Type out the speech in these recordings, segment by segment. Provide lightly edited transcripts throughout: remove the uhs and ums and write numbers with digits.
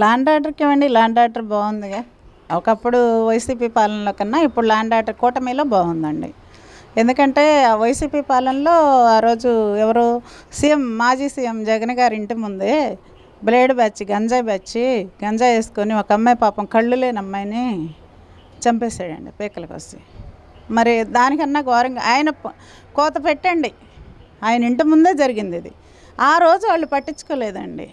Land ఆర్డర్కి ఇవ్వండి. Land order బాగుందిగా. ఒకప్పుడు వైసీపీ పాలనలో కన్నా ఇప్పుడు ల్యాండ్ ఆర్డర్ కూటమిలో బాగుందండి. ఎందుకంటే ఆ వైసీపీ పాలనలో ఆ రోజు ఎవరు మాజీ సీఎం జగన్ గారి ఇంటి ముందే బ్లేడ్ బ్యాచ్ గంజాయి వేసుకొని ఒక అమ్మాయి పాపం కళ్ళు లేని అమ్మాయిని చంపేశాడండి పీకలకు వచ్చి. మరి దానికన్నా ఘోరంగా ఆయన కోత పెట్టండి, ఆయన ఇంటి ముందే జరిగింది ఇది. ఆ రోజు వాళ్ళు పట్టించుకోలేదండి.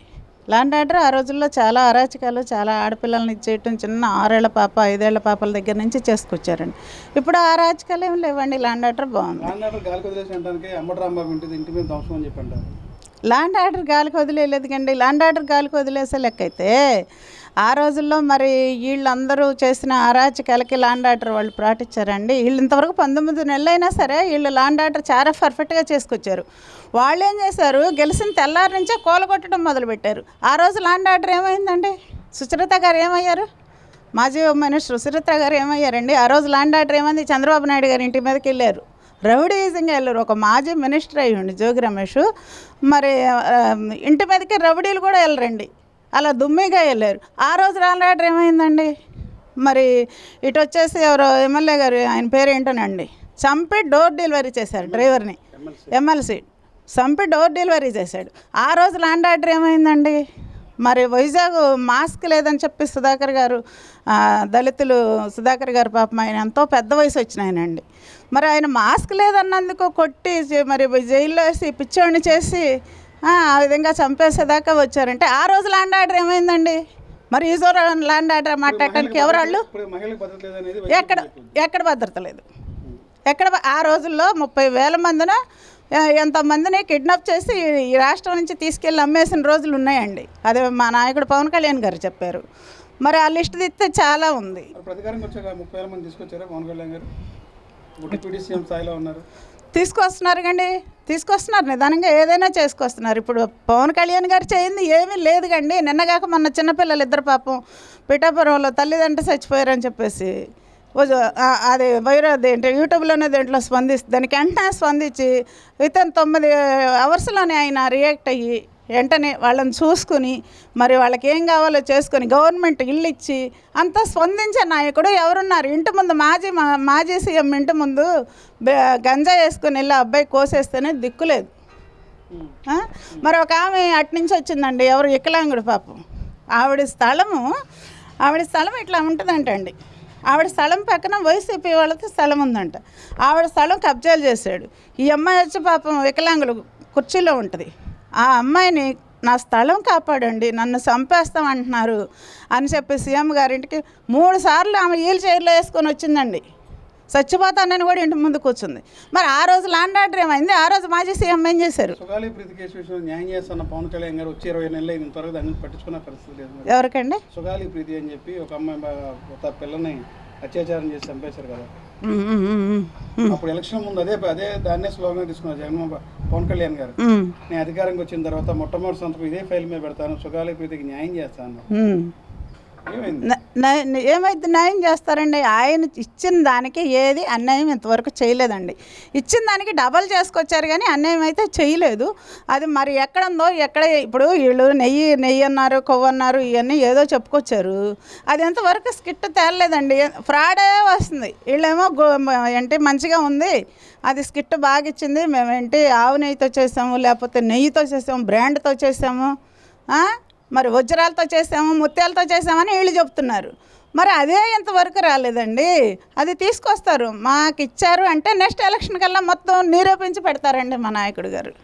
ల్యాండ్ ఆర్డర్ ఆ రోజుల్లో చాలా అరాచకాలు, చాలా ఆడపిల్లల్ని ఇచ్చేయటం, చిన్న 6 ఏళ్ల పాప 5 ఏళ్ల పాపల దగ్గర నుంచి చేసుకొచ్చారండి. ఇప్పుడు ఆ అరాచకాలు ఏమి లేవండి. ల్యాండ్ ఆర్డర్ బాగుంది. ల్యాండ్ ఆర్డర్ గాలికి వదిలేదు కండి. ల్యాండ్ ఆర్డర్ గాలికి వదిలేసే లెక్క అయితే ఆ రోజుల్లో మరి వీళ్ళందరూ చేసిన అరాచకాలకి ల్యాండ్ ఆర్డర్ వాళ్ళు పాటించారండి. వీళ్ళు ఇంతవరకు 19 నెలలైనా సరే వీళ్ళు ల్యాండ్ ఆర్డర్ చాలా పర్ఫెక్ట్గా చేసుకొచ్చారు. వాళ్ళు ఏం చేశారు, గెలిచిన తెల్లారి నుంచే కూలగొట్టడం మొదలుపెట్టారు. ఆ రోజు ల్యాండ్ ఆర్డర్ ఏమైందండి? సుచరిత గారు ఏమయ్యారు? మాజీ మినిస్టర్ సుచరిత గారు ఏమయ్యారండి? ఆ రోజు ల్యాండ్ ఆర్డర్ ఏమైంది? చంద్రబాబు నాయుడు గారి ఇంటి మీదకి వెళ్ళారు, రౌడీజంగా వెళ్ళారు. ఒక మాజీ మినిస్టర్ అయ్యండి జోగి రమేష్, మరి ఇంటి మీదకి రౌడీలు కూడా వెళ్ళరండి, అలా దుమ్మిగా వెళ్ళారు. ఆ రోజు ల్యాండ్ ఆర్డర్ ఏమైందండి? మరి ఇటు వచ్చేసి ఎవరో ఎమ్మెల్యే గారు, ఆయన పేరు ఏంటోనండి, చంపి డోర్ డెలివరీ చేశారు డ్రైవర్ని. ఎమ్మెల్సీ చంపి డోర్ డెలివరీ చేశాడు. ఆ రోజు ల్యాండ్ ఆర్డర్ ఏమైందండి? మరి వైజాగ్ మాస్క్ లేదని చెప్పి సుధాకర్ గారు, దళితులు సుధాకర్ గారు పాపం ఆయన ఎంతో పెద్ద వయసు వచ్చిన ఆయనండి. మరి ఆయన మాస్క్ లేదన్నందుకు కొట్టి మరి జైల్లో వేసి పిచ్చోడిని చేసి ఆ విధంగా చంపేసేదాకా వచ్చారంటే ఆ రోజు ల్యాండ్ ఆర్డర్ ఏమైందండి? మరి ఈ రోజు ల్యాండ్ ఆర్డర్ మాట్లాడటానికి ఎవరాళ్ళు? ఎక్కడ భద్రత లేదు. ఆ రోజుల్లో 30,000 మందిన ఎంతమందిని కిడ్నాప్ చేసి ఈ రాష్ట్రం నుంచి తీసుకెళ్ళి అమ్మేసిన రోజులు ఉన్నాయండి. అదే మా నాయకుడు పవన్ కళ్యాణ్ గారు చెప్పారు. మరి ఆ లిస్ట్ తీస్తే చాలా ఉంది. తీసుకొస్తున్నారు కండి, తీసుకొస్తున్నారు, నిదానంగా ఏదైనా చేసుకొస్తున్నారు. ఇప్పుడు పవన్ కళ్యాణ్ గారు చేయింది ఏమీ లేదు కండి. నిన్నగాక మొన్న చిన్నపిల్లలు 2 పాపం పిఠాపురంలో తల్లిదండ్రులు చచ్చిపోయారని చెప్పేసి అది ఏంటి యూట్యూబ్లోనే దేంట్లో దానికి వెంటనే స్పందించి వితిన్ 9 అవర్స్లోనే ఆయన రియాక్ట్ అయ్యి వెంటనే వాళ్ళని చూసుకుని మరి వాళ్ళకి ఏం కావాలో చేసుకొని గవర్నమెంట్ ఇల్లు ఇచ్చి అంతా స్పందించే నాయకుడు ఎవరున్నారు? ఇంటి ముందు మాజీ సీఎం ఇంటి ముందు గంజా వేసుకొని వెళ్ళి అబ్బాయి కోసేస్తేనే దిక్కులేదు. మరి ఒక ఆమె అట్నుంచి వచ్చిందండి, ఎవరు వికలాంగుడు పాపం, ఆవిడ స్థలం ఇట్లా ఉంటుందంటండి. ఆవిడ స్థలం పక్కన వైసీపీ వాళ్ళకి స్థలం ఉందంట. ఆవిడ స్థలం కబ్జాలు చేశాడు. ఈ అమ్మాయి వచ్చి పాపం వికలాంగులు కుర్చీలో ఉంటుంది. ఆ అమ్మాయిని నా స్థలం కాపాడండి, నన్ను చంపేస్తాం అంటున్నారు అని చెప్పి సీఎం గారింటికి 3 సార్లు ఆమె వీల్ చైర్లో వేసుకొని వచ్చిందండి. చచ్చిపోతానని కూడా ఇంటి ముందు కూర్చుంది. మరి ఆ రోజు ల్యాండ్ ఆర్డర్ ఏమైంది? ఆ రోజు మాజీ సీఎం ఏం చేశారు? ఎవరికండి? సుగాలి ప్రీతి అని చెప్పి ఒక అమ్మాయి పిల్లని అత్యాచారం చేసి చంపేశారు కదా. అప్పుడు ఎలక్షన్ ముందు అదే దాన్నే స్లోగన్ తీసుకున్నారు పవన్ కళ్యాణ్ గారు. నేను అధికారంకి వచ్చిన తర్వాత మొట్టమొదటి సంతకం ఇదే ఫైల్ మీద పెడతాను, సుగాలి ప్రీతికి న్యాయం చేస్తాను. ఏమైతే న్యాయం చేస్తారండి? ఆయన ఇచ్చిన దానికి ఏది అన్యాయం ఇంతవరకు చేయలేదండి. ఇచ్చిన దానికి డబల్ చేసుకొచ్చారు కానీ అన్యాయం అయితే చేయలేదు. అది మరి ఎక్కడుందో ఇప్పుడు వీళ్ళు నెయ్యి అన్నారు, కొవ్వు అన్నారు, ఇవన్నీ ఏదో చెప్పుకొచ్చారు. అది ఎంతవరకు స్కిట్ తేలలేదండి. ఫ్రాడే వస్తుంది. వీళ్ళేమో ఏంటి మంచిగా ఉంది, అది స్కిట్ బాగా ఇచ్చింది, మేమేంటి ఆవు నెయ్యితో చేసాము, లేకపోతే నెయ్యితో చేసాము, బ్రాండ్తో చేసాము, మరి వజ్రాలతో చేసాము, ముత్యాలతో చేసామని వీళ్ళు చెప్తున్నారు. మరి అదే ఇంతవరకు రాలేదండి. అది తీసుకొస్తారు, మాకు ఇచ్చారు అంటే నెక్స్ట్ ఎలక్షన్ కల్లా మొత్తం నిరూపించి పెడతారండి మా నాయకుడు గారు.